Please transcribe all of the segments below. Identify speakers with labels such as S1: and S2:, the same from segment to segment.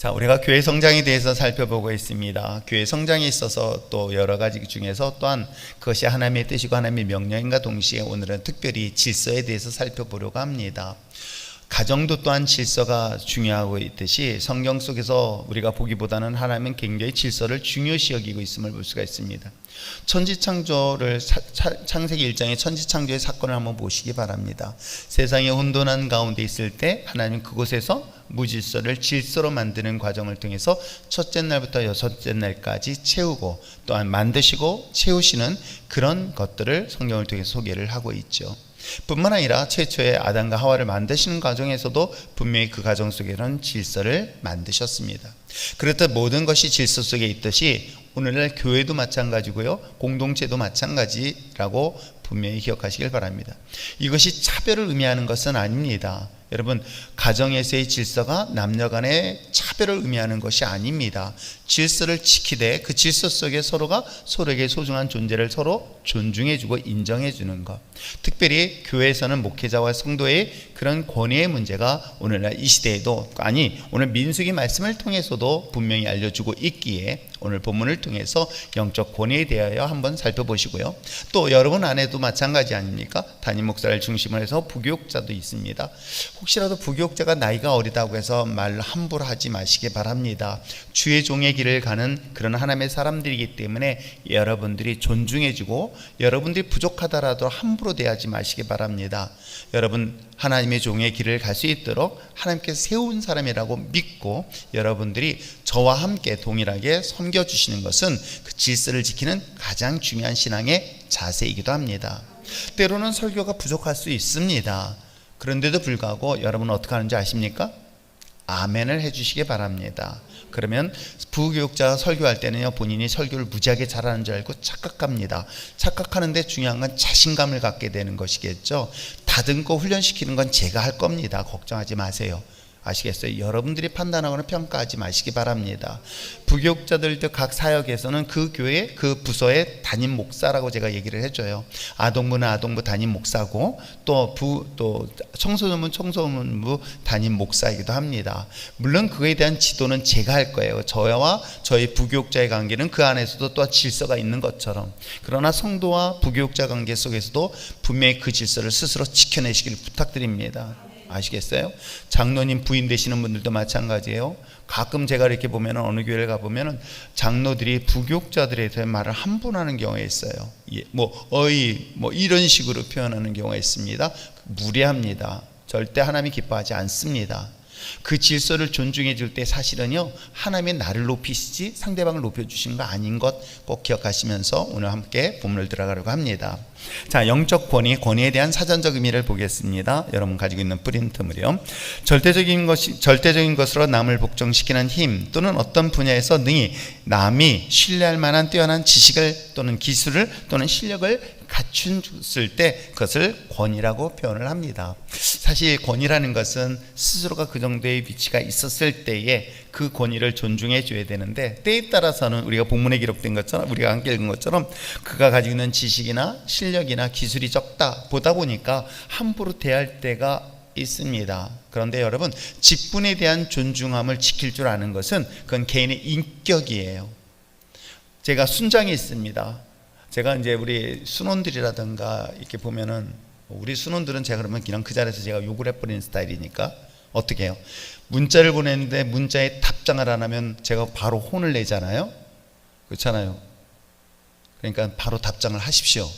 S1: 자, 우리가 교회 성장에 대해서 살펴보고 있습니다. 교회 성장에 있어서 또 여러 가지 중에서 또한 그것이 하나님의 뜻이고 하나님의 명령인가 동시에 오늘은 특별히 질서에 대해서 살펴보려고 합니다. 가정도 또한 질서가 중요하고 있듯이 성경 속에서 우리가 보기보다는 하나님은 굉장히 질서를 중요시 여기고 있음을 볼 수가 있습니다. 천지창조를 창세기 1장의 천지창조의 사건을 한번 보시기 바랍니다. 세상이 혼돈한 가운데 있을 때 하나님은 그곳에서 무질서를 질서로 만드는 과정을 통해서 첫째 날부터 여섯째 날까지 채우고 또한 만드시고 채우시는 그런 것들을 성경을 통해서 소개를 하고 있죠. 뿐만 아니라 최초의 아담과 하와를 만드시는 과정에서도 분명히 그 과정 속에는 질서를 만드셨습니다. 그렇듯 모든 것이 질서 속에 있듯이 오늘날 교회도 마찬가지고요, 공동체도 마찬가지라고 분명히 기억하시길 바랍니다. 이것이 차별을 의미하는 것은 아닙니다. 여러분, 가정에서의 질서가 남녀 간의 차별을 의미하는 것이 아닙니다. 질서를 지키되 그 질서 속에 서로가 서로에게 소중한 존재를 서로 존중해주고 인정해주는 것, 특별히 교회에서는 목회자와 성도의 그런 권위의 문제가 오늘날 이 시대에도, 아니 오늘 민수기 말씀을 통해서도 분명히 알려주고 있기에 오늘 본문을 통해서 영적 권위에 대하여 한번 살펴보시고요, 또 여러분 안에도 마찬가지 아닙니까? 담임 목사를 중심으로 해서 부교육자도 있습니다. 혹시라도 부교육자가 나이가 어리다고 해서 말 함부로 하지 마시기 바랍니다. 주의 종의 길을 가는 그런 하나님의 사람들이기 때문에 여러분들이 존중해주고, 여러분들이 부족하더라도 함부로 대하지 마시기 바랍니다. 여러분 하나님의 종의 길을 갈 수 있도록 하나님께서 세운 사람이라고 믿고 여러분들이 저와 함께 동일하게 섬겨주시는 것은 그 질서를 지키는 가장 중요한 신앙의 자세이기도 합니다. 때로는 설교가 부족할 수 있습니다. 그런데도 불구하고 여러분은 어떻게 하는지 아십니까? 아멘을 해주시기 바랍니다. 그러면 부교육자가 설교할 때는요, 본인이 설교를 무지하게 잘하는 줄 알고 착각합니다. 착각하는데 중요한 건 자신감을 갖게 되는 것이겠죠. 다듬고 훈련시키는 건 제가 할 겁니다. 걱정하지 마세요. 아시겠어요? 여러분들이 판단하거나 평가하지 마시기 바랍니다. 부교육자들도 각 사역에서는 그 교회 그 부서의 담임 목사라고 제가 얘기를 해줘요. 아동부는 아동부 담임 목사고, 또 청소년부는 청소년부 담임 목사이기도 합니다. 물론 그에 대한 지도는 제가 할 거예요. 저와 저희 부교육자의 관계는 그 안에서도 또 질서가 있는 것처럼, 그러나 성도와 부교육자 관계 속에서도 분명히 그 질서를 스스로 지켜내시기를 부탁드립니다. 아시겠어요? 장로님 부인 되시는 분들도 마찬가지예요. 가끔 제가 이렇게 보면 어느 교회를 가보면 장로들이 부교육자들에 대해 말을 함부로하는 경우가 있어요. 이런 식으로 표현하는 경우가 있습니다. 무례합니다. 절대 하나님이 기뻐하지 않습니다. 그 질서를 존중해 줄 때 사실은요, 하나님의 나를 높이시지 상대방을 높여주시는 거 아닌 것 꼭 기억하시면서 오늘 함께 본문을 들어가려고 합니다. 자, 영적 권위에 대한 사전적 의미를 보겠습니다. 여러분 가지고 있는 프린트물이요. 절대적인 것으로 남을 복종시키는 힘, 또는 어떤 분야에서 능히 남이 신뢰할 만한 뛰어난 지식을 또는 기술을 또는 실력을 갖춘 때 그것을 권위라고 표현을 합니다. 사실 권위라는 것은 스스로가 그 정도의 위치가 있었을 때에 그 권위를 존중해 줘야 되는데, 때에 따라서는 우리가 본문에 기록된 것처럼, 우리가 함께 읽은 것처럼 그가 가지고 있는 지식이나 실력이나 기술이 적다 보다 보니까 함부로 대할 때가 있습니다. 그런데 여러분, 직분에 대한 존중함을 지킬 줄 아는 것은 그건 개인의 인격이에요. 제가 순장이 있습니다. 제가 이제 우리 순원들이라든가 이렇게 보면은, 우리 순원들은 제가 그러면 그냥 그 자리에서 제가 욕을 해버리는 스타일이니까 어떻게 해요? 문자를 보냈는데 문자에 답장을 안 하면 제가 바로 혼을 내잖아요. 그렇잖아요. 그러니까 바로 답장을 하십시오.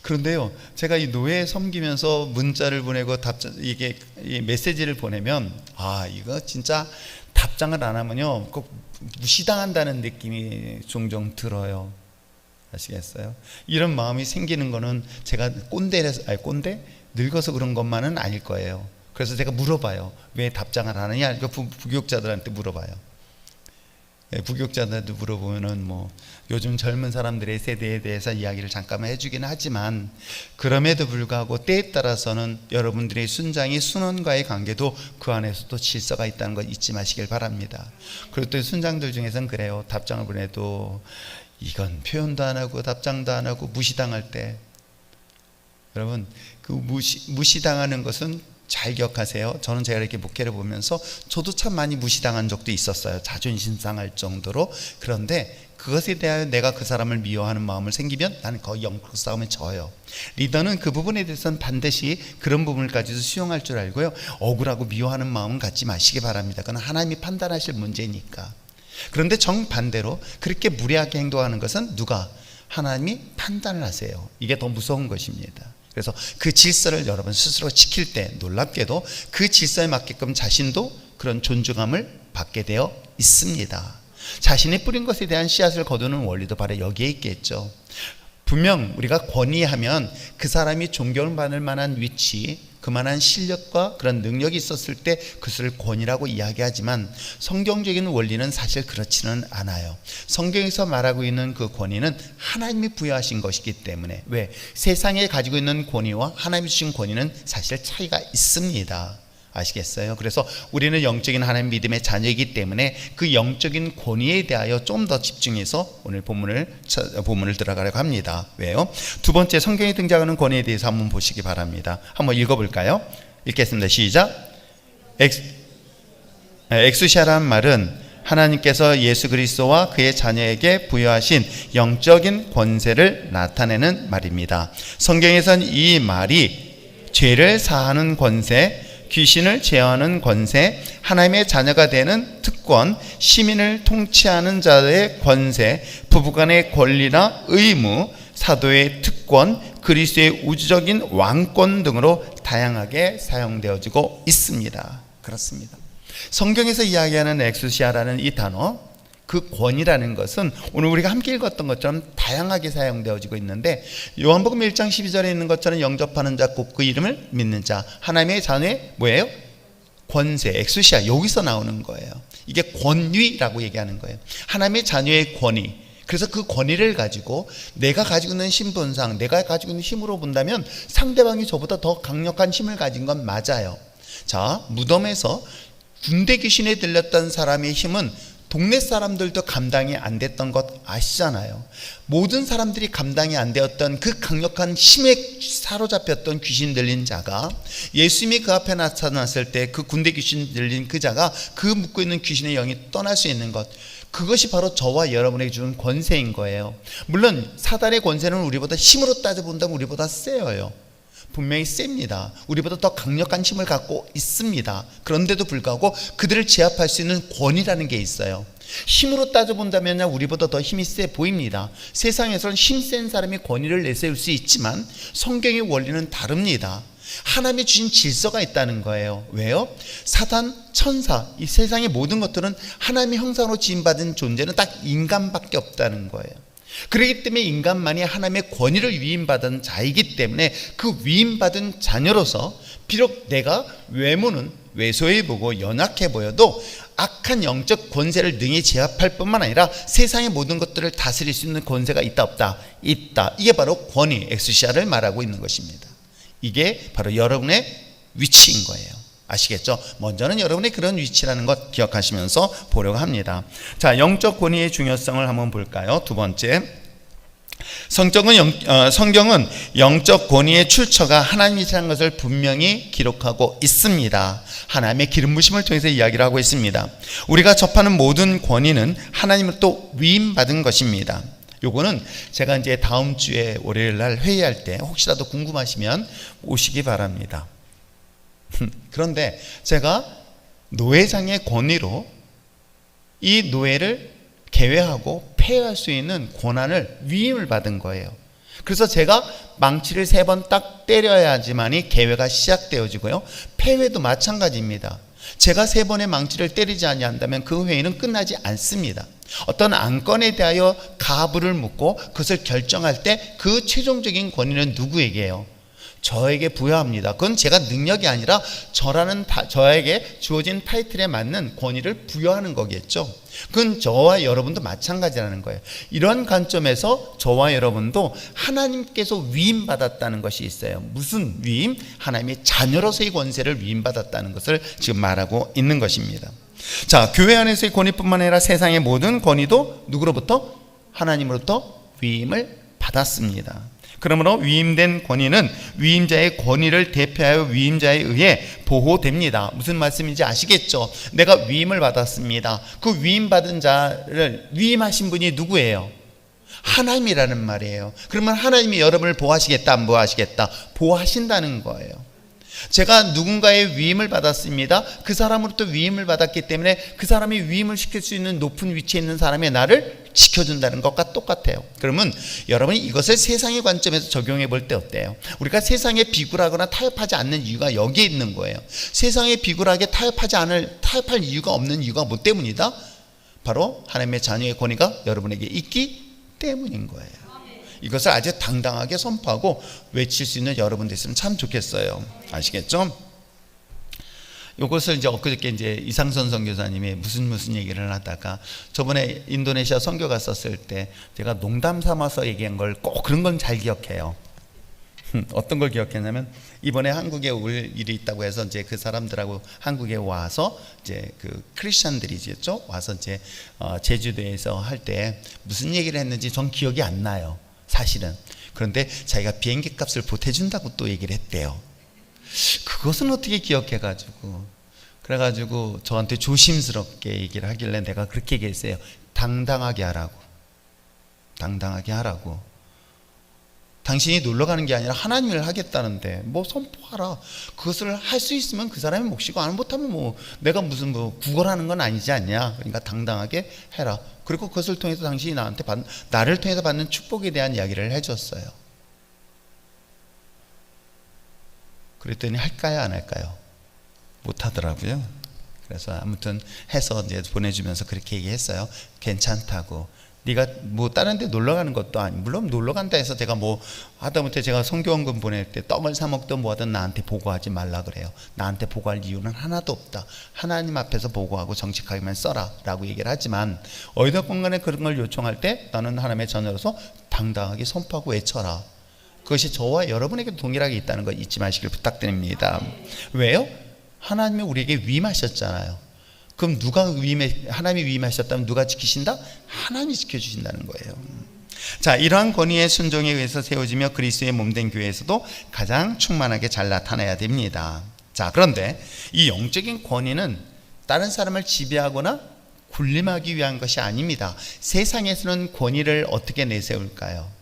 S1: 그런데요, 제가 이 노예에 섬기면서 문자를 보내고 이게 메시지를 보내면, 이거 진짜 답장을 안 하면요, 꼭 무시당한다는 느낌이 종종 들어요. 아시겠어요? 이런 마음이 생기는 거는 제가 꼰대? 늙어서 그런 것만은 아닐 거예요. 그래서 제가 물어봐요. 왜 답장을 안 하냐? 부교육자들한테 물어봐요. 부교육자들한테 물어보면은 요즘 젊은 사람들의 세대에 대해서 이야기를 잠깐만 해주긴 하지만, 그럼에도 불구하고 때에 따라서는 여러분들의 순원과의 관계도 그 안에서도 질서가 있다는 것 잊지 마시길 바랍니다. 그리고 또 순장들 중에서는 그래요. 답장을 보내도 이건 표현도 안 하고 답장도 안 하고 무시당할 때, 여러분 그 무시당하는 것은 잘 기억하세요. 저는 제가 이렇게 목회를 보면서 저도 참 많이 무시당한 적도 있었어요. 자존심 상할 정도로. 그런데 그것에 대하여 내가 그 사람을 미워하는 마음을 생기면 나는 거의 영적 싸움에 져요. 리더는 그 부분에 대해서는 반드시 그런 부분을까지도 수용할 줄 알고요, 억울하고 미워하는 마음은 갖지 마시기 바랍니다. 그건 하나님이 판단하실 문제니까. 그런데 정반대로 그렇게 무례하게 행동하는 것은 누가? 하나님이 판단을 하세요. 이게 더 무서운 것입니다. 그래서 그 질서를 여러분 스스로 지킬 때 놀랍게도 그 질서에 맞게끔 자신도 그런 존중함을 받게 되어 있습니다. 자신이 뿌린 것에 대한 씨앗을 거두는 원리도 바로 여기에 있겠죠. 분명 우리가 권위하면 그 사람이 존경을 받을 만한 위치, 그만한 실력과 그런 능력이 있었을 때 그것을 권위라고 이야기하지만 성경적인 원리는 사실 그렇지는 않아요. 성경에서 말하고 있는 그 권위는 하나님이 부여하신 것이기 때문에, 왜? 세상에 가지고 있는 권위와 하나님이 주신 권위는 사실 차이가 있습니다. 아시겠어요? 그래서 우리는 영적인 하나님 믿음의 자녀이기 때문에 그 영적인 권위에 대하여 좀 더 집중해서 오늘 본문을 들어가려고 합니다. 왜요? 두 번째, 성경에 등장하는 권위에 대해서 한번 보시기 바랍니다. 한번 읽어볼까요? 읽겠습니다. 시작. 엑수시아라는 말은 하나님께서 예수 그리스도와 그의 자녀에게 부여하신 영적인 권세를 나타내는 말입니다. 성경에선 이 말이 죄를 사하는 권세, 귀신을 제어하는 권세, 하나님의 자녀가 되는 특권, 시민을 통치하는 자의 권세, 부부간의 권리나 의무, 사도의 특권, 그리스도의 우주적인 왕권 등으로 다양하게 사용되어지고 있습니다. 그렇습니다. 성경에서 이야기하는 엑수시아라는 이 단어, 그 권위라는 것은 오늘 우리가 함께 읽었던 것처럼 다양하게 사용되어지고 있는데, 요한복음 1장 12절에 있는 것처럼 영접하는 자 곧 그 이름을 믿는 자, 하나님의 자녀의 뭐예요? 권세, 엑수시아, 여기서 나오는 거예요. 이게 권위라고 얘기하는 거예요. 하나님의 자녀의 권위. 그래서 그 권위를 가지고 내가 가지고 있는 신분상, 내가 가지고 있는 힘으로 본다면 상대방이 저보다 더 강력한 힘을 가진 건 맞아요. 자, 무덤에서 군대 귀신에 들렸던 사람의 힘은 동네 사람들도 감당이 안 됐던 것 아시잖아요. 모든 사람들이 감당이 안 되었던 그 강력한 힘에 사로잡혔던 귀신 들린 자가 예수님이 그 앞에 나타났을 때 그 군대 귀신 들린 그 자가 그 묶고 있는 귀신의 영이 떠날 수 있는 것, 그것이 바로 저와 여러분에게 주는 권세인 거예요. 물론 사단의 권세는 우리보다 힘으로 따져본다면 우리보다 세요. 분명히 셉니다. 우리보다 더 강력한 힘을 갖고 있습니다. 그런데도 불구하고 그들을 제압할 수 있는 권위라는 게 있어요. 힘으로 따져본다면 우리보다 더 힘이 세 보입니다. 세상에서는 힘센 사람이 권위를 내세울 수 있지만 성경의 원리는 다릅니다. 하나님이 주신 질서가 있다는 거예요. 왜요? 사단, 천사, 이 세상의 모든 것들은 하나님의 형상으로 지음받은 존재는 딱 인간밖에 없다는 거예요. 그렇기 때문에 인간만이 하나님의 권위를 위임받은 자이기 때문에 그 위임받은 자녀로서 비록 내가 외모는 왜소해 보고 연약해 보여도 악한 영적 권세를 능히 제압할 뿐만 아니라 세상의 모든 것들을 다스릴 수 있는 권세가 있다 없다? 있다. 이게 바로 권위, 엑수시아를 말하고 있는 것입니다. 이게 바로 여러분의 위치인 거예요. 아시겠죠? 먼저는 여러분의 그런 위치라는 것 기억하시면서 보려고 합니다. 자, 영적 권위의 중요성을 한번 볼까요? 두 번째, 성경은 영적 권위의 출처가 하나님이라는 것을 분명히 기록하고 있습니다. 하나님의 기름 부심을 통해서 이야기를 하고 있습니다. 우리가 접하는 모든 권위는 하나님으로부터 위임받은 것입니다. 요거는 제가 이제 다음 주에 월요일 날 회의할 때 혹시라도 궁금하시면 오시기 바랍니다. 그런데 제가 노회장의 권위로 이 노회를 개회하고 폐회할 수 있는 권한을 위임을 받은 거예요. 그래서 제가 망치를 3번 딱 때려야지만이 개회가 시작되어지고요, 폐회도 마찬가지입니다. 제가 3번의 망치를 때리지 아니한다면 그 회의는 끝나지 않습니다. 어떤 안건에 대하여 가부를 묻고 그것을 결정할 때 그 최종적인 권위는 누구에게요? 저에게 부여합니다. 그건 제가 능력이 아니라 저에게 주어진 타이틀에 맞는 권위를 부여하는 거겠죠. 그건 저와 여러분도 마찬가지라는 거예요. 이런 관점에서 저와 여러분도 하나님께서 위임받았다는 것이 있어요. 무슨 위임? 하나님의 자녀로서의 권세를 위임받았다는 것을 지금 말하고 있는 것입니다. 자, 교회 안에서의 권위뿐만 아니라 세상의 모든 권위도 누구로부터? 하나님으로부터 위임을 받았습니다. 그러므로 위임된 권위는 위임자의 권위를 대표하여 위임자에 의해 보호됩니다. 무슨 말씀인지 아시겠죠? 내가 위임을 받았습니다. 그 위임받은 자를 위임하신 분이 누구예요? 하나님이라는 말이에요. 그러면 하나님이 여러분을 보호하시겠다, 안 보호하시겠다? 보호하신다는 거예요. 제가 누군가의 위임을 받았습니다. 그 사람으로부터 위임을 받았기 때문에 그 사람이 위임을 시킬 수 있는 높은 위치에 있는 사람의 나를 지켜준다는 것과 똑같아요. 그러면 여러분이 이것을 세상의 관점에서 적용해 볼 때 어때요? 우리가 세상에 비굴하거나 타협하지 않는 이유가 여기에 있는 거예요. 세상에 비굴하게 타협할 이유가 없는 이유가 뭐 때문이다? 바로 하나님의 자녀의 권위가 여러분에게 있기 때문인 거예요. 이것을 아주 당당하게 선포하고 외칠 수 있는 여러분 됐으면 참 좋겠어요. 아시겠죠? 이것을 이제 엊그저께 이제 이상선 선교사님이 무슨 얘기를 하다가 저번에 인도네시아 선교 갔었을 때 제가 농담 삼아서 얘기한 걸 꼭 그런 건 잘 기억해요. 어떤 걸 기억했냐면 이번에 한국에 올 일이 있다고 해서 이제 그 사람들하고 한국에 와서 이제 그 크리스천들이죠 와서 이제 제주도에서 할 때 무슨 얘기를 했는지 전 기억이 안 나요. 사실은. 그런데 자기가 비행기 값을 보태준다고 또 얘기를 했대요. 그것은 어떻게 기억해가지고 그래가지고 저한테 조심스럽게 얘기를 하길래 내가 그렇게 얘기했어요. 당당하게 하라고. 당당하게 하라고. 당신이 놀러 가는 게 아니라 하나님을 하겠다는데 뭐 선포하라. 그것을 할 수 있으면 그 사람의 몫이고 안 못하면 뭐 내가 무슨 뭐 구걸하는 건 아니지 않냐. 그러니까 당당하게 해라. 그리고 그것을 통해서 당신이 나를 통해서 받는 축복에 대한 이야기를 해줬어요. 그랬더니 할까요, 안 할까요? 못 하더라고요. 그래서 아무튼 해서 이제 보내주면서 그렇게 얘기했어요. 괜찮다고. 네가 뭐 다른 데 놀러 가는 것도 아니고, 물론 놀러 간다 해서 제가 뭐 하다못해 제가 선교원금 보낼 때 떡을 사 먹든 뭐 하든 나한테 보고하지 말라 그래요. 나한테 보고할 이유는 하나도 없다. 하나님 앞에서 보고하고 정직하게만 써라 라고 얘기를 하지만 어디든 간에 그런 걸 요청할 때 나는 하나님의 자녀로서 당당하게 선포하고 외쳐라. 그것이 저와 여러분에게 동일하게 있다는 거 잊지 마시길 부탁드립니다. 왜요? 하나님이 우리에게 위임하셨잖아요. 그럼 하나님이 위임하셨다면 누가 지키신다? 하나님이 지켜주신다는 거예요. 자, 이러한 권위의 순종에 의해서 세워지며 그리스도의 몸된 교회에서도 가장 충만하게 잘 나타나야 됩니다. 자, 그런데 이 영적인 권위는 다른 사람을 지배하거나 군림하기 위한 것이 아닙니다. 세상에서는 권위를 어떻게 내세울까요?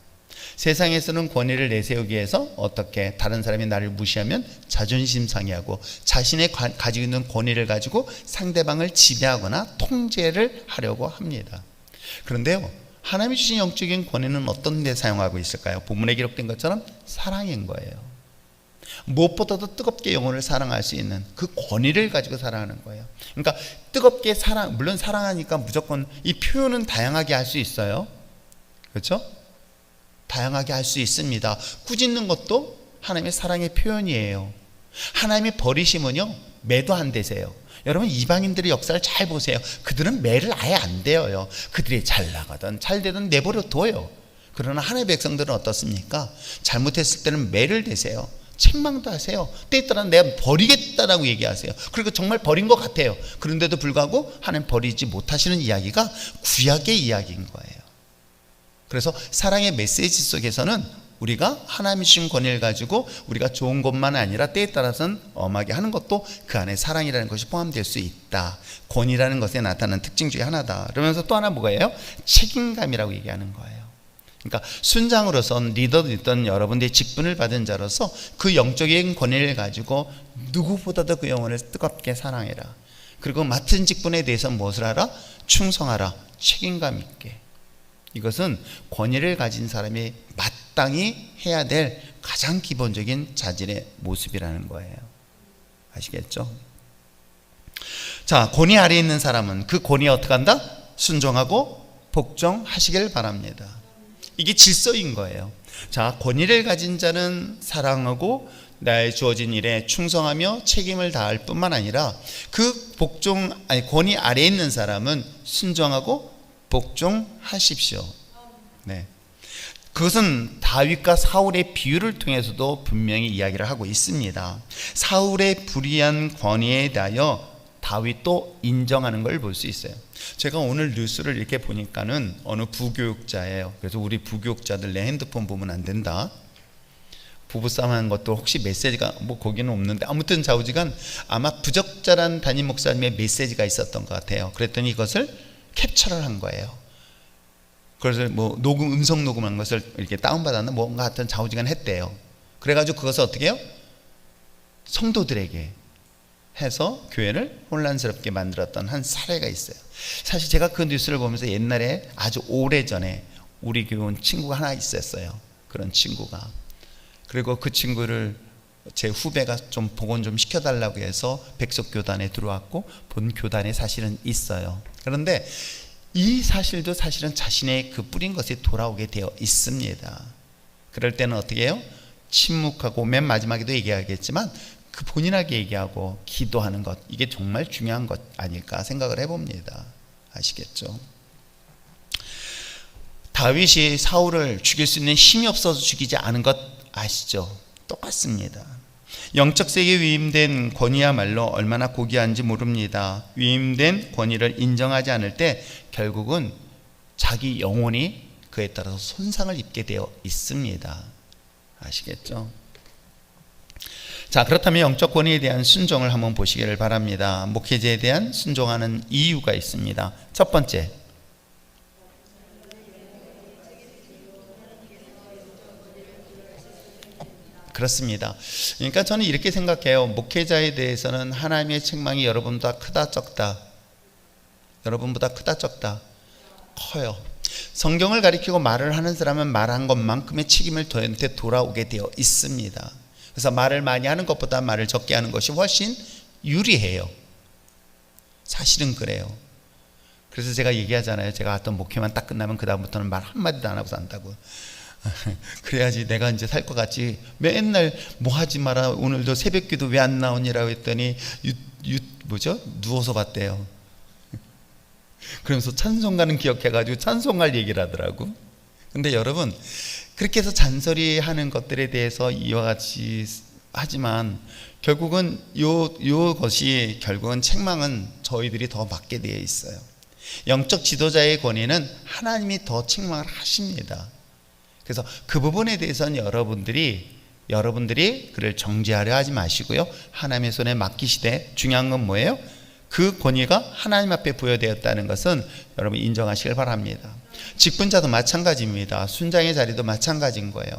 S1: 세상에서는 권위를 내세우기 위해서 어떻게 다른 사람이 나를 무시하면 자존심 상해하고 자신의 가지고 있는 권위를 가지고 상대방을 지배하거나 통제를 하려고 합니다. 그런데요, 하나님이 주신 영적인 권위는 어떤 데 사용하고 있을까요? 본문에 기록된 것처럼 사랑인 거예요. 무엇보다도 뜨겁게 영혼을 사랑할 수 있는 그 권위를 가지고 사랑하는 거예요. 그러니까 뜨겁게 물론 사랑하니까 무조건 이 표현은 다양하게 할 수 있어요. 그렇죠? 다양하게 할 수 있습니다. 꾸짖는 것도 하나님의 사랑의 표현이에요. 하나님의 버리심은요, 매도 안 되세요. 여러분, 이방인들의 역사를 잘 보세요. 그들은 매를 아예 안 대어요. 그들이 잘 나가든 잘 되든 내버려 둬요. 그러나 하나님의 백성들은 어떻습니까? 잘못했을 때는 매를 대세요. 책망도 하세요. 때에 따라 내가 버리겠다라고 얘기하세요. 그리고 정말 버린 것 같아요. 그런데도 불구하고 하나님 버리지 못하시는 이야기가 구약의 이야기인 거예요. 그래서 사랑의 메시지 속에서는 우리가 하나님이 주신 권위를 가지고 우리가 좋은 것만 아니라 때에 따라서는 엄하게 하는 것도 그 안에 사랑이라는 것이 포함될 수 있다. 권위라는 것에 나타나는 특징 중에 하나다. 그러면서 또 하나 뭐예요? 책임감이라고 얘기하는 거예요. 그러니까 순장으로선 리더든 여러분들의 직분을 받은 자로서 그 영적인 권위를 가지고 누구보다도 그 영혼을 뜨겁게 사랑해라. 그리고 맡은 직분에 대해서 무엇을 하라? 충성하라. 책임감 있게. 이것은 권위를 가진 사람이 마땅히 해야 될 가장 기본적인 자질의 모습이라는 거예요. 아시겠죠? 자, 권위 아래에 있는 사람은 그 권위에 어떻게 한다? 순종하고 복종하시길 바랍니다. 이게 질서인 거예요. 자, 권위를 가진 자는 사랑하고 나의 주어진 일에 충성하며 책임을 다할 뿐만 아니라 그 권위 아래에 있는 사람은 순종하고 복종하십시오. 네. 그것은 다윗과 사울의 비유를 통해서도 분명히 이야기를 하고 있습니다. 사울의 불의한 권위에 대하여 다윗도 인정하는 걸 볼 수 있어요. 제가 오늘 뉴스를 이렇게 보니까는 어느 부교육자예요. 그래서 우리 부교육자들 내 핸드폰 보면 안 된다. 부부싸움 하는 것도 혹시 메시지가 뭐 거기는 없는데 아무튼 좌우지간 아마 부적절한 담임 목사님의 메시지가 있었던 것 같아요. 그랬더니 이것을 캡처를 한 거예요. 그래서 뭐 음성 녹음한 것을 이렇게 다운받았나 뭔가 하여튼 좌우지간 했대요. 그래가지고 그것을 어떻게 해요? 성도들에게 해서 교회를 혼란스럽게 만들었던 한 사례가 있어요. 사실 제가 그 뉴스를 보면서 옛날에 아주 오래전에 우리 교회 온 친구가 하나 있었어요. 그런 친구가. 그리고 그 친구를 제 후배가 좀 복원 좀 시켜달라고 해서 백석교단에 들어왔고 본 교단에 사실은 있어요. 그런데 이 사실도 사실은 자신의 그 뿌린 것이 돌아오게 되어 있습니다. 그럴 때는 어떻게 해요? 침묵하고 맨 마지막에도 얘기하겠지만 그 본인에게 얘기하고 기도하는 것, 이게 정말 중요한 것 아닐까 생각을 해봅니다. 아시겠죠? 다윗이 사울을 죽일 수 있는 힘이 없어서 죽이지 않은 것 아시죠? 똑같습니다. 영적 세계에 위임된 권위야말로 얼마나 고귀한지 모릅니다. 위임된 권위를 인정하지 않을 때 결국은 자기 영혼이 그에 따라서 손상을 입게 되어 있습니다. 아시겠죠? 자, 그렇다면 영적 권위에 대한 순종을 한번 보시기를 바랍니다. 목회자에 대한 순종하는 이유가 있습니다. 첫 번째, 그렇습니다. 그러니까 저는 이렇게 생각해요. 목회자에 대해서는 하나님의 책망이 여러분보다 크다 적다, 여러분보다 크다 적다, 커요. 성경을 가리키고 말을 하는 사람은 말한 것만큼의 책임을 저한테 돌아오게 되어 있습니다. 그래서 말을 많이 하는 것보다 말을 적게 하는 것이 훨씬 유리해요. 사실은 그래요. 그래서 제가 얘기하잖아요. 제가 어떤 목회만 딱 끝나면 그 다음부터는 말 한마디도 안 하고 산다고. 그래야지 내가 이제 살 것 같지. 맨날 뭐 하지 마라, 오늘도 새벽기도 왜 안 나오니라고 했더니 누워서 봤대요. 그러면서 찬송가는 기억해가지고 찬송할 얘기를 하더라고. 근데 여러분, 그렇게 해서 잔소리하는 것들에 대해서 이와 같이 하지만 결국은 요것이 결국은 책망은 저희들이 더 받게 되어 있어요. 영적 지도자의 권위는 하나님이 더 책망을 하십니다. 그래서 그 부분에 대해서는 여러분들이 그를 정죄하려 하지 마시고요, 하나님의 손에 맡기시되, 중요한 건 뭐예요? 그 권위가 하나님 앞에 부여되었다는 것은 여러분 인정하시길 바랍니다. 직분자도 마찬가지입니다. 순장의 자리도 마찬가지인 거예요.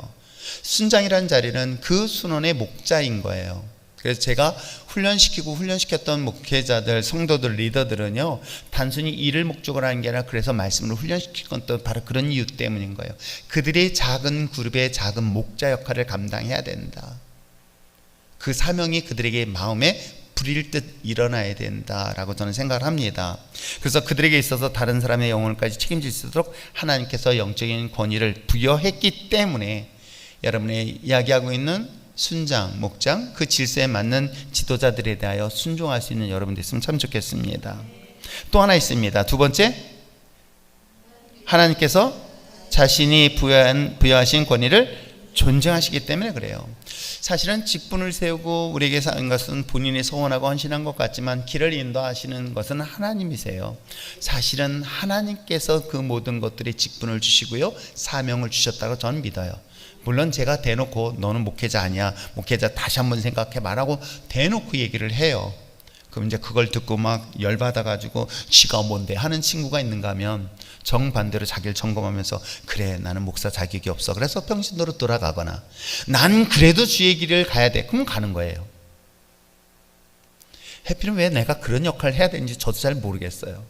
S1: 순장이라는 자리는 그 순원의 목자인 거예요. 그래서 제가 훈련시켰던 목회자들, 성도들, 리더들은요, 단순히 일을 목적으로 하는 게 아니라 그래서 말씀을 훈련시킨 건 또 바로 그런 이유 때문인 거예요. 그들의 작은 그룹의 작은 목자 역할을 감당해야 된다. 그 사명이 그들에게 마음에 불일 듯 일어나야 된다라고 저는 생각을 합니다. 그래서 그들에게 있어서 다른 사람의 영혼까지 책임질 수 있도록 하나님께서 영적인 권위를 부여했기 때문에 여러분의 이야기하고 있는 순장, 목장, 그 질서에 맞는 지도자들에 대하여 순종할 수 있는 여러분 됐으면 참 좋겠습니다. 또 하나 있습니다. 두 번째, 하나님께서 자신이 부여하신 권위를 존중하시기 때문에 그래요. 사실은 직분을 세우고 우리에게 사는 것은 본인이 소원하고 헌신한 것 같지만 길을 인도하시는 것은 하나님이세요. 사실은 하나님께서 그 모든 것들의 직분을 주시고요, 사명을 주셨다고 저는 믿어요. 물론 제가 대놓고 너는 목회자 아니야, 목회자 다시 한번 생각해 말하고 대놓고 얘기를 해요. 그럼 이제 그걸 듣고 막 열받아가지고 지가 뭔데 하는 친구가 있는가 하면 정반대로 자기를 점검하면서 그래 나는 목사 자격이 없어, 그래서 평신도로 돌아가거나 난 그래도 주의 길을 가야 돼, 그럼 가는 거예요. 해필은 왜 내가 그런 역할을 해야 되는지 저도 잘 모르겠어요.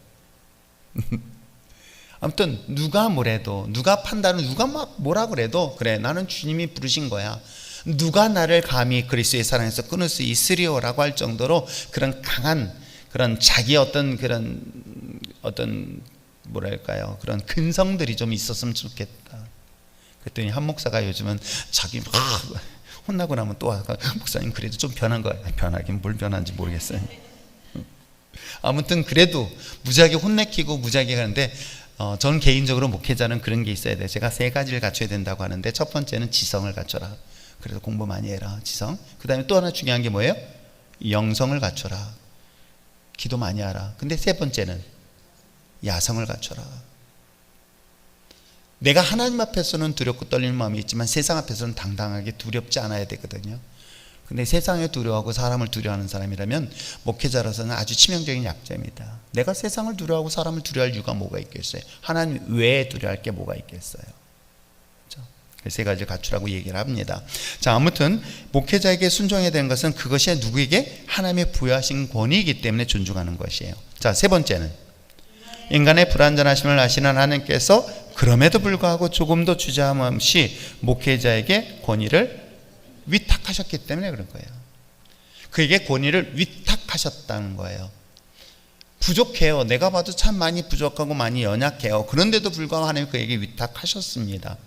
S1: 아무튼 누가 뭐래도, 누가 판단을 누가 막 뭐라 그래도 그래 나는 주님이 부르신 거야, 누가 나를 감히 그리스도의 사랑에서 끊을 수 있으리오라고 할 정도로 그런 강한 그런 자기 어떤 뭐랄까요, 그런 근성들이 좀 있었으면 좋겠다. 그랬더니 한 목사가 요즘은 자기 막 혼나고 나면 또 와서 목사님 그래도 좀 변한 거야. 변하긴 뭘 변한지 모르겠어요. 아무튼 그래도 무지하게 혼내키고 무지하게 하는데 저는 개인적으로 목회자는 그런 게 있어야 돼요. 제가 3가지를 갖춰야 된다고 하는데, 첫 번째는 지성을 갖춰라. 그래서 공부 많이 해라, 지성. 그 다음에 또 하나 중요한 게 뭐예요? 영성을 갖춰라. 기도 많이 하라. 근데 3번째는 야성을 갖춰라. 내가 하나님 앞에서는 두렵고 떨리는 마음이 있지만 세상 앞에서는 당당하게 두렵지 않아야 되거든요. 근데 세상에 두려워하고 사람을 두려워하는 사람이라면 목회자로서는 아주 치명적인 약점이다. 내가 세상을 두려워하고 사람을 두려워할 이유가 뭐가 있겠어요? 하나님 외에 두려워할 게 뭐가 있겠어요? 그렇죠? 세 가지를 갖추라고 얘기를 합니다. 자, 아무튼 목회자에게 순종해야 되는 것은 그것이 누구에게 하나님의 부여하신 권위이기 때문에 존중하는 것이에요. 자, 세 번째는 인간의 불완전하심을 아시는 하나님께서 그럼에도 불구하고 조금도 주저함 없이 목회자에게 권위를 위탁하셨기 때문에 그런 거예요. 그에게 권위를 위탁하셨다는 거예요. 부족해요. 내가 봐도 참 많이 부족하고 많이 연약해요. 그런데도 불구하고 하나님 그에게 위탁하셨습니다.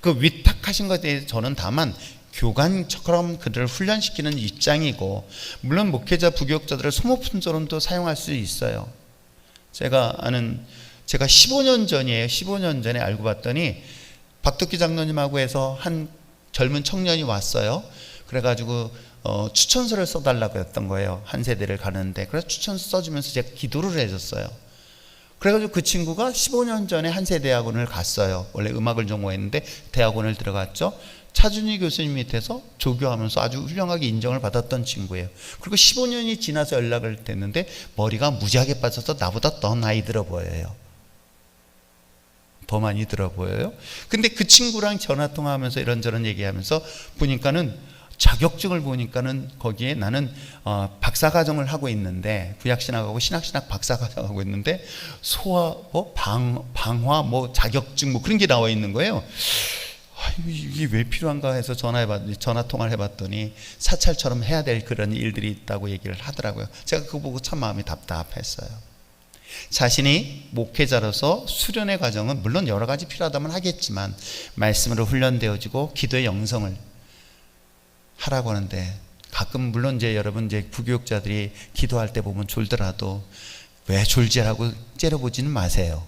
S1: 그 위탁하신 것에 대해서 저는 다만 교관처럼 그들을 훈련시키는 입장이고, 물론 목회자 부교육자들을 소모품처럼도 사용할 수 있어요. 제가 15년 전이에요. 15년 전에 알고 봤더니 박덕기 장로님하고 해서 한 젊은 청년이 왔어요. 그래가지고 추천서를 써달라고 했던 거예요. 한 세대를 가는데. 그래서 추천서 써주면서 제가 기도를 해줬어요. 그래가지고 그 친구가 15년 전에 한 세대학원을 갔어요. 원래 음악을 전공했는데 대학원을 들어갔죠. 차준희 교수님 밑에서 조교하면서 아주 훌륭하게 인정을 받았던 친구예요. 그리고 15년이 지나서 연락을 됐는데 머리가 무지하게 빠져서 나보다 더 나이 들어 보여요. 더 많이 들어 보여요. 근데 그 친구랑 전화통화하면서 이런저런 얘기하면서 보니까는 자격증을 보니까는 거기에 나는 박사과정을 하고 있는데, 구약신학하고 신학신학 박사과정 하고 있는데 소아 방화 자격증 그런 게 나와 있는 거예요. 이게 왜 필요한가 해서 전화통화를 해봤더니 사찰처럼 해야 될 그런 일들이 있다고 얘기를 하더라고요. 제가 그거 보고 참 마음이 답답했어요. 자신이 목회자로서 수련의 과정은 물론 여러 가지 필요하다면 하겠지만 말씀으로 훈련되어지고 기도의 영성을 하라고 하는데, 가끔 물론 여러분 부교육자들이 기도할 때 보면 졸더라도 왜 졸지라고 째려보지는 마세요.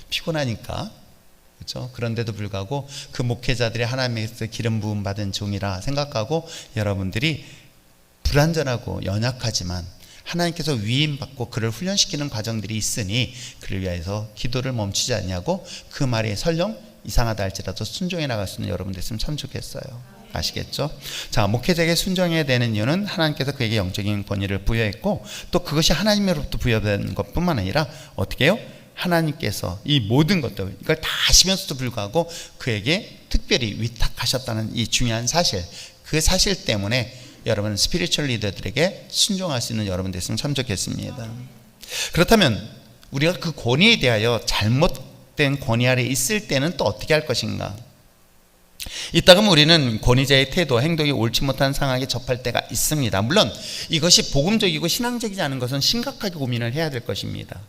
S1: 피곤하니까. 그렇죠? 그런데도 불구하고 그 목회자들이 하나님께서 기름 부음 받은 종이라 생각하고 여러분들이 불완전하고 연약하지만 하나님께서 위임받고 그를 훈련시키는 과정들이 있으니 그를 위해서 기도를 멈추지 않냐고, 그 말이 설령 이상하다 할지라도 순종해 나갈 수 있는 여러분 됐으면 참 좋겠어요. 아시겠죠? 자, 목회자에게 순종해야 되는 이유는 하나님께서 그에게 영적인 권위를 부여했고, 또 그것이 하나님으로부터 부여된 것뿐만 아니라 어떻게 해요? 하나님께서 이 모든 것들 이걸 다 하시면서도 불구하고 그에게 특별히 위탁하셨다는 이 중요한 사실, 그 사실 때문에 여러분 스피리추얼 리더들에게 순종할 수 있는 여러분 됐으면 참 좋겠습니다. 그렇다면 우리가 그 권위에 대하여 잘못된 권위 아래 있을 때는 또 어떻게 할 것인가? 이따금 우리는 권위자의 태도, 행동이 옳지 못한 상황에 접할 때가 있습니다. 물론 이것이 복음적이고 신앙적이지 않은 것은 심각하게 고민을 해야 될 것입니다.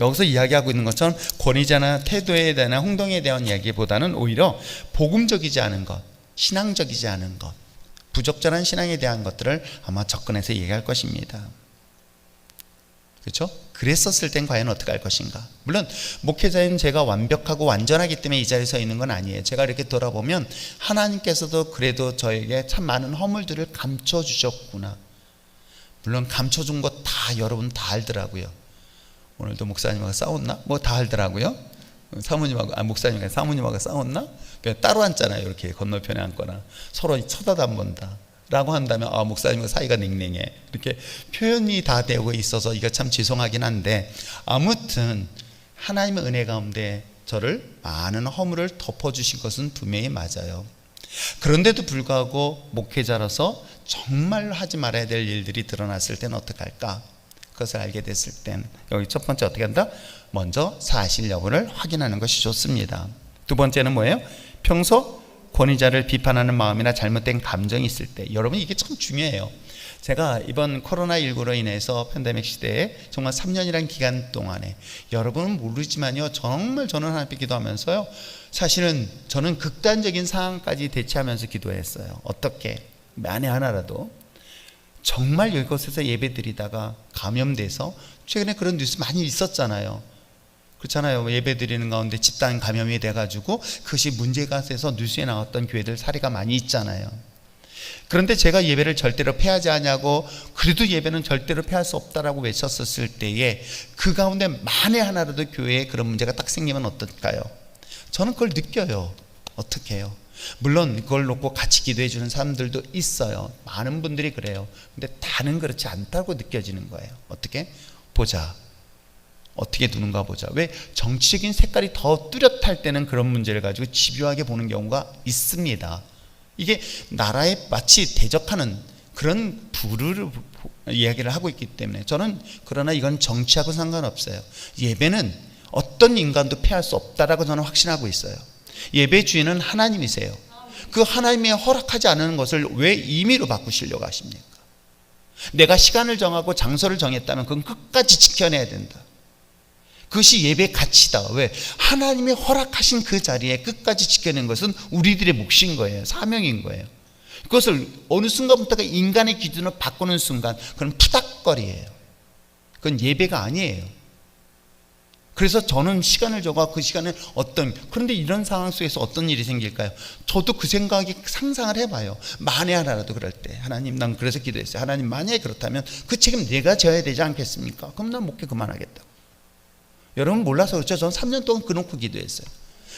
S1: 여기서 이야기하고 있는 것처럼 권위자나 태도에 대한 행동에 대한 이야기보다는 오히려 복음적이지 않은 것, 신앙적이지 않은 것, 부적절한 신앙에 대한 것들을 아마 접근해서 얘기할 것입니다. 그렇죠? 그랬었을 땐 과연 어떻게 할 것인가? 물론 목회자인 제가 완벽하고 완전하기 때문에 이 자리에 서 있는 건 아니에요. 제가 이렇게 돌아보면 하나님께서도 그래도 저에게 참 많은 허물들을 감춰주셨구나. 물론 감춰준 것 다 여러분 다 알더라고요. 오늘도 목사님하고 싸웠나? 다 알더라고요. 목사님과 사모님하고 싸웠나? 따로 앉잖아요. 이렇게 건너편에 앉거나 서로 쳐다도 안 본다 라고 한다면 목사님과 사이가 냉랭해, 이렇게 표현이 다 되고 있어서 이거 참 죄송하긴 한데, 아무튼 하나님의 은혜 가운데 저를 많은 허물을 덮어주신 것은 분명히 맞아요. 그런데도 불구하고 목회자로서 정말 하지 말아야 될 일들이 드러났을 때는 어떻게 할까? 그것을 알게 됐을 땐 여기 첫 번째 어떻게 한다? 먼저 사실 여부를 확인하는 것이 좋습니다. 두 번째는 뭐예요? 평소 권위자를 비판하는 마음이나 잘못된 감정이 있을 때, 여러분 이게 참 중요해요. 제가 이번 코로나19로 인해서 팬데믹 시대에 정말 3년이라는 기간 동안에 여러분은 모르지만요, 정말 저는 하나님께 기도하면서요, 사실은 저는 극단적인 상황까지 대처하면서 기도했어요. 어떻게? 만에 하나라도 정말 이곳에서 예배 드리다가 감염돼서, 최근에 그런 뉴스 많이 있었잖아요. 그렇잖아요. 예배 드리는 가운데 집단 감염이 돼가지고 그것이 문제가 돼서 뉴스에 나왔던 교회들 사례가 많이 있잖아요. 그런데 제가 예배를 절대로 패하지 않냐고, 그래도 예배는 절대로 패할 수 없다라고 외쳤었을 때에 그 가운데 만에 하나라도 교회에 그런 문제가 딱 생기면 어떨까요? 저는 그걸 느껴요. 어떻게 해요? 물론 그걸 놓고 같이 기도해 주는 사람들도 있어요. 많은 분들이 그래요. 근데 다는 그렇지 않다고 느껴지는 거예요. 어떻게? 보자. 어떻게 두는가 보자. 왜? 정치적인 색깔이 더 뚜렷할 때는 그런 문제를 가지고 집요하게 보는 경우가 있습니다. 이게 나라에 마치 대적하는 그런 부류를 이야기를 하고 있기 때문에 저는, 그러나 이건 정치하고 상관없어요. 예배는 어떤 인간도 패할 수 없다라고 저는 확신하고 있어요. 예배 주인은 하나님이세요. 그 하나님이 허락하지 않은 것을 왜 임의로 바꾸시려고 하십니까? 내가 시간을 정하고 장소를 정했다면 그건 끝까지 지켜내야 된다. 그것이 예배의 가치다. 왜? 하나님이 허락하신 그 자리에 끝까지 지켜낸 것은 우리들의 몫인 거예요. 사명인 거예요. 그것을 어느 순간부터가 인간의 기준을 바꾸는 순간, 그건 푸닥거리예요. 그건 예배가 아니에요. 그래서 저는 시간을 정하고 그 시간에 그런데 이런 상황 속에서 어떤 일이 생길까요? 저도 그 생각이 상상을 해봐요. 만에 하나라도 그럴 때, 하나님, 난 그래서 기도했어요. 하나님, 만약에 그렇다면 그 책임 내가 져야 되지 않겠습니까? 그럼 난 목회 그만하겠다. 여러분 몰라서 그렇죠. 저는 3년 동안 그놓고 기도했어요.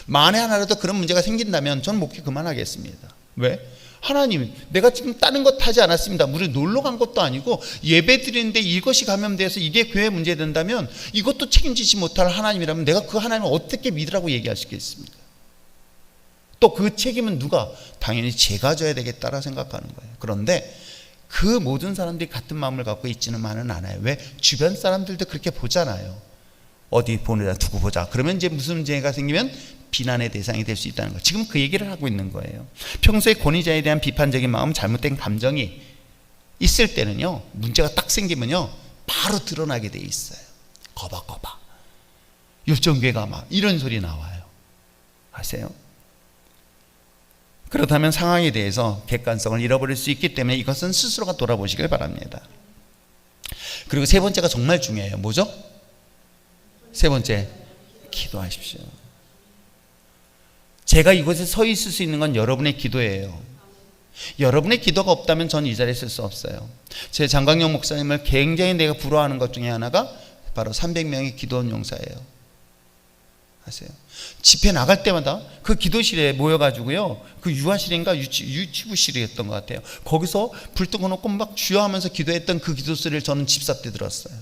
S1: 만에 하나라도 그런 문제가 생긴다면 저는 목회 그만하겠습니다. 왜? 하나님, 내가 지금 다른 것 하지 않았습니다. 우리 놀러 간 것도 아니고 예배 드리는데 이것이 감염돼서 이게 교회 문제 된다면 이것도 책임지지 못할 하나님이라면 내가 그 하나님을 어떻게 믿으라고 얘기할 수 있겠습니까? 또 그 책임은 누가? 당연히 제가 져야 되겠다라 생각하는 거예요. 그런데 그 모든 사람들이 같은 마음을 갖고 있지는만은 않아요. 왜? 주변 사람들도 그렇게 보잖아요. 어디 보내다 두고 보자. 그러면 이제 무슨 문제가 생기면 비난의 대상이 될 수 있다는 거. 지금 그 얘기를 하고 있는 거예요. 평소에 권위자에 대한 비판적인 마음, 잘못된 감정이 있을 때는요, 문제가 딱 생기면요 바로 드러나게 돼 있어요. 거봐 요정교회가 막 이런 소리 나와요. 아세요? 그렇다면 상황에 대해서 객관성을 잃어버릴 수 있기 때문에 이것은 스스로가 돌아보시길 바랍니다. 그리고 세 번째가 정말 중요해요. 뭐죠? 세 번째, 기도하십시오. 제가 이곳에 서 있을 수 있는 건 여러분의 기도예요. 여러분의 기도가 없다면 저는 이 자리에 있을 수 없어요. 제 장광영 목사님을 굉장히 내가 부러워하는 것 중에 하나가 바로 300명의 기도원 용사예요. 아세요? 집회 나갈 때마다 그 기도실에 모여가지고요, 그 유아실인가 유치부실이었던 것 같아요. 거기서 불 끄고 놓고 막 주여 하면서 기도했던 그 기도 소리를 저는 집사 때 들었어요.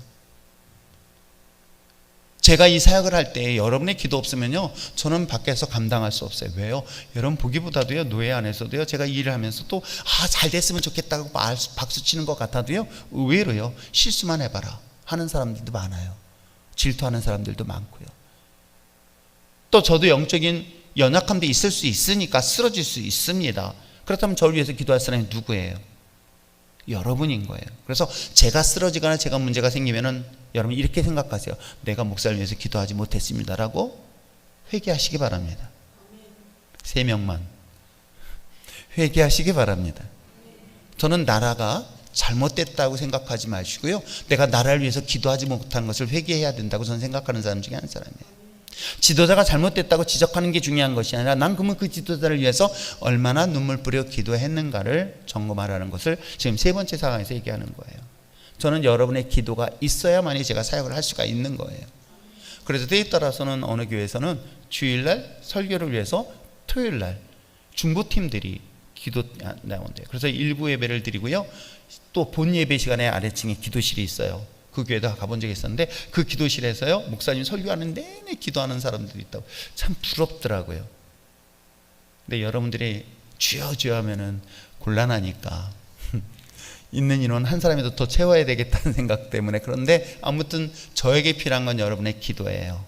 S1: 제가 이 사역을 할 때 여러분의 기도 없으면요, 저는 밖에서 감당할 수 없어요. 왜요? 여러분 보기보다도요, 노예 안에서도요, 제가 이 일을 하면서 또 잘 됐으면 좋겠다고 박수 치는 것 같아도요, 의외로요, 실수만 해봐라 하는 사람들도 많아요. 질투하는 사람들도 많고요. 또 저도 영적인 연약함도 있을 수 있으니까 쓰러질 수 있습니다. 그렇다면 저를 위해서 기도할 사람이 누구예요? 여러분인 거예요. 그래서 제가 쓰러지거나 제가 문제가 생기면은 여러분 이렇게 생각하세요. 내가 목사를 위해서 기도하지 못했습니다라고 회개하시기 바랍니다. 3명만 회개하시기 바랍니다. 저는 나라가 잘못됐다고 생각하지 마시고요, 내가 나라를 위해서 기도하지 못한 것을 회개해야 된다고 저는 생각하는 사람 중에 한 사람이에요. 지도자가 잘못됐다고 지적하는 게 중요한 것이 아니라, 난 그러면 그 지도자를 위해서 얼마나 눈물 뿌려 기도했는가를 점검하라는 것을 지금 세 번째 상황에서 얘기하는 거예요. 저는 여러분의 기도가 있어야만이 제가 사역을 할 수가 있는 거예요. 그래서 때에 따라서는 어느 교회에서는 주일날 설교를 위해서 토요일날 중보팀들이 기도 나온대요. 그래서 일부 예배를 드리고요, 또 본 예배 시간에 아래층에 기도실이 있어요. 그 교회도 가본 적이 있었는데 그 기도실에서요, 목사님 설교하는 내내 기도하는 사람들이 있다고. 참 부럽더라고요. 근데 여러분들이 주여 주여 하면은 곤란하니까 있는 인원 한 사람이라도 더 채워야 되겠다는 생각 때문에. 그런데 아무튼 저에게 필요한 건 여러분의 기도예요.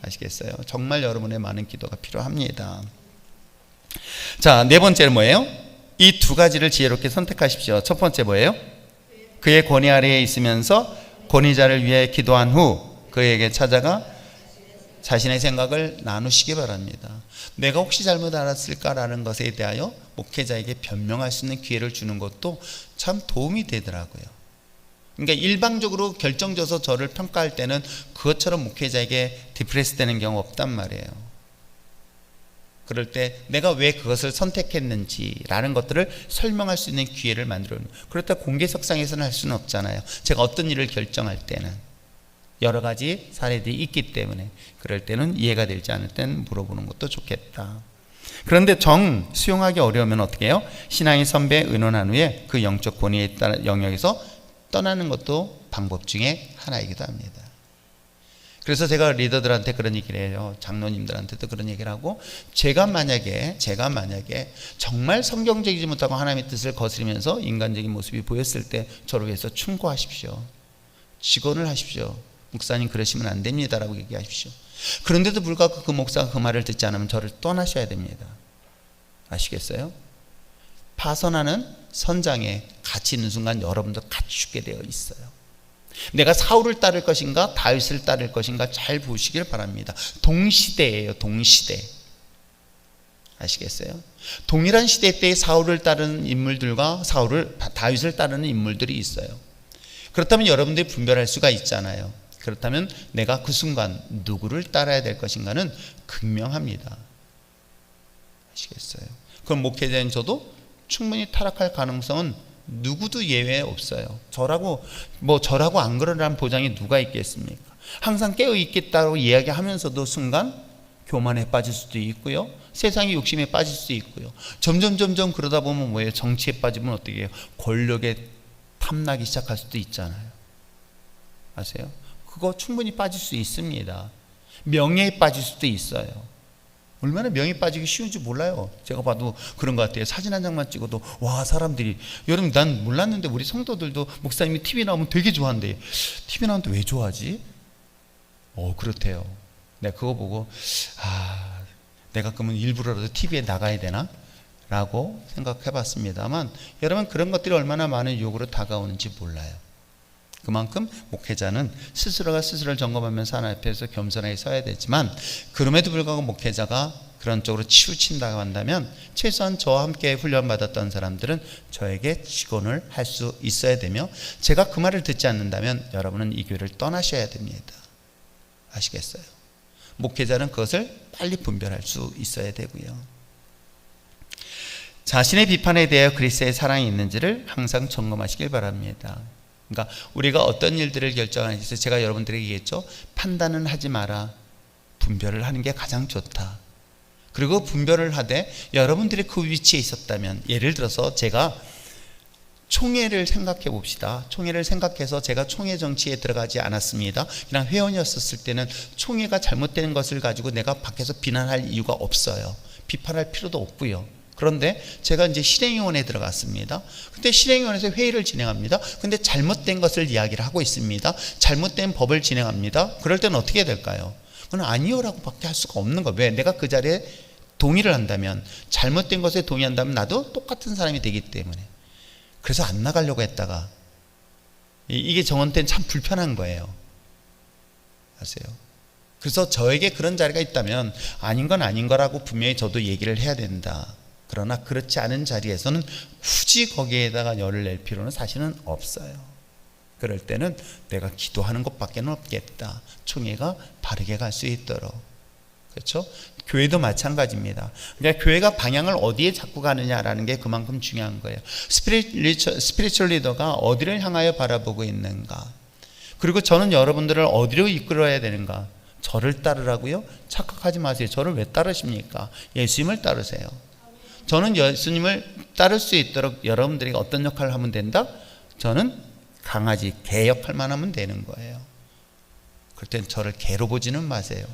S1: 아시겠어요? 정말 여러분의 많은 기도가 필요합니다. 자, 네 번째는 뭐예요? 이 두 가지를 지혜롭게 선택하십시오. 첫 번째 뭐예요? 그의 권위 아래에 있으면서 권위자를 위해 기도한 후 그에게 찾아가 자신의 생각을 나누시기 바랍니다. 내가 혹시 잘못 알았을까라는 것에 대하여 목회자에게 변명할 수 있는 기회를 주는 것도 참 도움이 되더라고요. 그러니까 일방적으로 결정져서 저를 평가할 때는 그것처럼 목회자에게 디프레스 되는 경우 없단 말이에요. 그럴 때 내가 왜 그것을 선택했는지라는 것들을 설명할 수 있는 기회를 만들어 놓는 거예요. 그렇다 공개석상에서는 할 수는 없잖아요. 제가 어떤 일을 결정할 때는 여러 가지 사례들이 있기 때문에 그럴 때는 이해가 되지 않을 때는 물어보는 것도 좋겠다. 그런데 수용하기 어려우면 어떻게 해요? 신앙의 선배 의논한 후에 그 영적 권위에 따른 영역에서 떠나는 것도 방법 중에 하나이기도 합니다. 그래서 제가 리더들한테 그런 얘기를 해요. 장로님들한테도 그런 얘기를 하고, 제가 만약에 정말 성경적이지 못하고 하나님의 뜻을 거스르면서 인간적인 모습이 보였을 때 저를 위해서 충고하십시오. 직언을 하십시오. 목사님 그러시면 안 됩니다라고 얘기하십시오. 그런데도 불구하고 그 목사가 그 말을 듣지 않으면 저를 떠나셔야 됩니다. 아시겠어요? 파선하는 선장에 같이 있는 순간 여러분도 같이 죽게 되어 있어요. 내가 사울을 따를 것인가 다윗을 따를 것인가 잘 보시길 바랍니다. 동시대예요. 동시대. 아시겠어요? 동일한 시대 때의 사울을 따르는 인물들과 다윗을 따르는 인물들이 있어요. 그렇다면 여러분들이 분별할 수가 있잖아요. 그렇다면 내가 그 순간 누구를 따라야 될 것인가는 극명합니다. 아시겠어요? 그럼 목회자인 저도 충분히 타락할 가능성은 누구도 예외 없어요. 저라고 안 그러라는 보장이 누가 있겠습니까? 항상 깨어 있겠다고 이야기하면서도 순간 교만에 빠질 수도 있고요. 세상의 욕심에 빠질 수도 있고요. 점점 그러다 보면 뭐예요? 정치에 빠지면 어떻게 해요? 권력에 탐나기 시작할 수도 있잖아요. 아세요? 그거 충분히 빠질 수 있습니다. 명예에 빠질 수도 있어요. 얼마나 명예 빠지기 쉬운지 몰라요. 제가 봐도 그런 것 같아요. 사진 한 장만 찍어도 와 사람들이, 여러분 난 몰랐는데 우리 성도들도 목사님이 TV 나오면 되게 좋아한대. TV 나오는데 왜 좋아하지? 그렇대요. 내가 그거 보고 내가 그러면 일부러라도 TV에 나가야 되나? 라고 생각해 봤습니다만, 여러분 그런 것들이 얼마나 많은 유혹으로 다가오는지 몰라요. 그만큼 목회자는 스스로가 스스로를 점검하면서 하나님 앞에서 겸손하게 서야 되지만, 그럼에도 불구하고 목회자가 그런 쪽으로 치우친다고 한다면 최소한 저와 함께 훈련받았던 사람들은 저에게 직언을 할 수 있어야 되며, 제가 그 말을 듣지 않는다면 여러분은 이 교회를 떠나셔야 됩니다. 아시겠어요? 목회자는 그것을 빨리 분별할 수 있어야 되고요. 자신의 비판에 대하여 그리스도의 사랑이 있는지를 항상 점검하시길 바랍니다. 그러니까 우리가 어떤 일들을 결정하는 데 있어서 제가 여러분들에게 얘기했죠. 판단은 하지 마라. 분별을 하는 게 가장 좋다. 그리고 분별을 하되 여러분들이 그 위치에 있었다면, 예를 들어서 제가 총회를 생각해 봅시다. 총회를 생각해서 제가 총회 정치에 들어가지 않았습니다. 그냥 회원이었을 때는 총회가 잘못되는 것을 가지고 내가 밖에서 비난할 이유가 없어요. 비판할 필요도 없고요. 그런데 제가 이제 실행위원회에 들어갔습니다. 근데 실행위원회에서 회의를 진행합니다. 근데 잘못된 것을 이야기를 하고 있습니다. 잘못된 법을 진행합니다. 그럴 때는 어떻게 될까요? 그건 아니요라고 밖에 할 수가 없는 거예요. 왜? 내가 그 자리에 동의를 한다면, 잘못된 것에 동의한다면 나도 똑같은 사람이 되기 때문에. 그래서 안 나가려고 했다가 이게 저한테는 참 불편한 거예요. 아세요? 그래서 저에게 그런 자리가 있다면 아닌 건 아닌 거라고 분명히 저도 얘기를 해야 된다. 그러나 그렇지 않은 자리에서는 굳이 거기에다가 열을 낼 필요는 사실은 없어요. 그럴 때는 내가 기도하는 것밖에 없겠다. 총회가 바르게 갈 수 있도록. 그렇죠? 교회도 마찬가지입니다. 그러니까 교회가 방향을 어디에 잡고 가느냐라는 게 그만큼 중요한 거예요. 스피리추얼 리더가 어디를 향하여 바라보고 있는가. 그리고 저는 여러분들을 어디로 이끌어야 되는가. 저를 따르라고요? 착각하지 마세요. 저를 왜 따르십니까? 예수님을 따르세요. 저는 예수님을 따를 수 있도록 여러분들이 어떤 역할을 하면 된다? 저는 강아지, 개 역할만 하면 되는 거예요. 그럴 땐 저를 개로 보지는 마세요.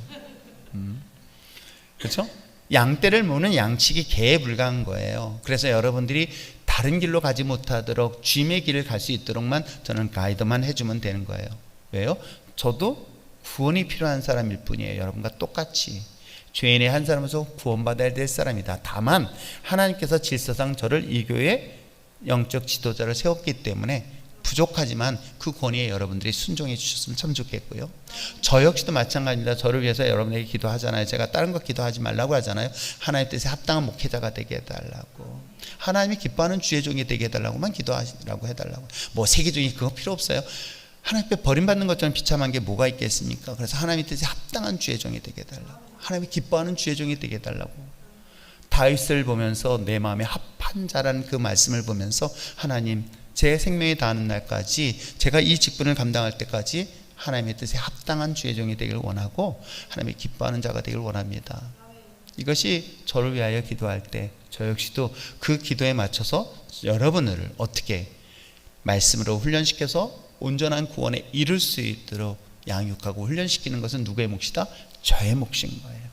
S1: 그렇죠? 양떼를 모는 양치기 개에 불과한 거예요. 그래서 여러분들이 다른 길로 가지 못하도록 주님의 길을 갈 수 있도록만 저는 가이드만 해주면 되는 거예요. 왜요? 저도 구원이 필요한 사람일 뿐이에요. 여러분과 똑같이 죄인의 한 사람으로서 구원받아야 될 사람이다. 다만 하나님께서 질서상 저를 이 교회의 영적 지도자를 세웠기 때문에 부족하지만 그 권위에 여러분들이 순종해 주셨으면 참 좋겠고요. 저 역시도 마찬가지입니다. 저를 위해서 여러분에게 기도하잖아요. 제가 다른 거 기도하지 말라고 하잖아요. 하나님 뜻에 합당한 목회자가 되게 해달라고, 하나님이 기뻐하는 주의 종이 되게 해달라고만 기도하시라고 해달라고. 뭐 세계적인 그거 필요 없어요. 하나님 앞에 버림받는 것처럼 비참한 게 뭐가 있겠습니까? 그래서 하나님의 뜻에 합당한 주의 종이 되게 해달라고, 하나님이 기뻐하는 주의 종이 되게 해달라고. 다윗을 보면서 내 마음에 합한 자라는 그 말씀을 보면서 하나님, 제 생명이 다하는 날까지 제가 이 직분을 감당할 때까지 하나님의 뜻에 합당한 주의 종이 되길 원하고 하나님이 기뻐하는 자가 되길 원합니다. 이것이 저를 위하여 기도할 때 저 역시도 그 기도에 맞춰서 여러분을 어떻게 말씀으로 훈련시켜서 온전한 구원에 이룰 수 있도록 양육하고 훈련시키는 것은 누구의 몫이다? 저의 몫인 거예요.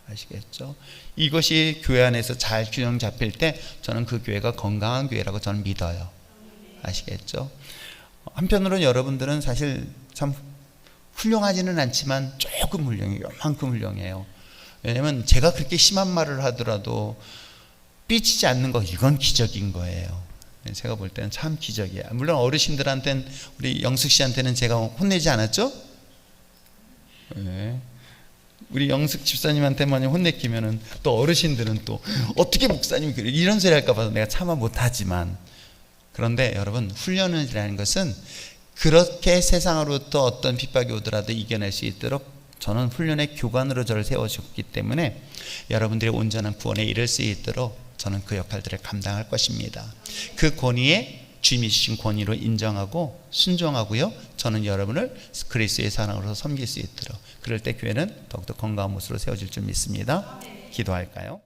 S1: 아시겠죠? 이것이 교회 안에서 잘 균형 잡힐 때 저는 그 교회가 건강한 교회라고 저는 믿어요. 아시겠죠? 한편으로는 여러분들은 사실 참 훌륭하지는 않지만 조금 훌륭해요. 요만큼 훌륭해요. 왜냐면 제가 그렇게 심한 말을 하더라도 삐지지 않는 거, 이건 기적인 거예요. 제가 볼 때는 참 기적이야. 물론 어르신들한테는, 우리 영숙 씨한테는 제가 혼내지 않았죠? 네. 우리 영숙 집사님한테만 혼내키면은 또 어르신들은 또 어떻게 목사님이 그래, 이런 소리 할까 봐서 내가 참아 못하지만, 그런데 여러분, 훈련이라는 것은 그렇게 세상으로부터 어떤 핍박이 오더라도 이겨낼 수 있도록 저는 훈련의 교관으로 저를 세워주셨기 때문에 여러분들의 온전한 구원에 이를 수 있도록 저는 그 역할들을 감당할 것입니다. 그 권위에 주님이 주신 권위로 인정하고 순종하고요, 저는 여러분을 그리스도의 사랑으로 섬길 수 있도록, 그럴 때 교회는 더욱더 건강한 모습으로 세워질 줄 믿습니다. 기도할까요?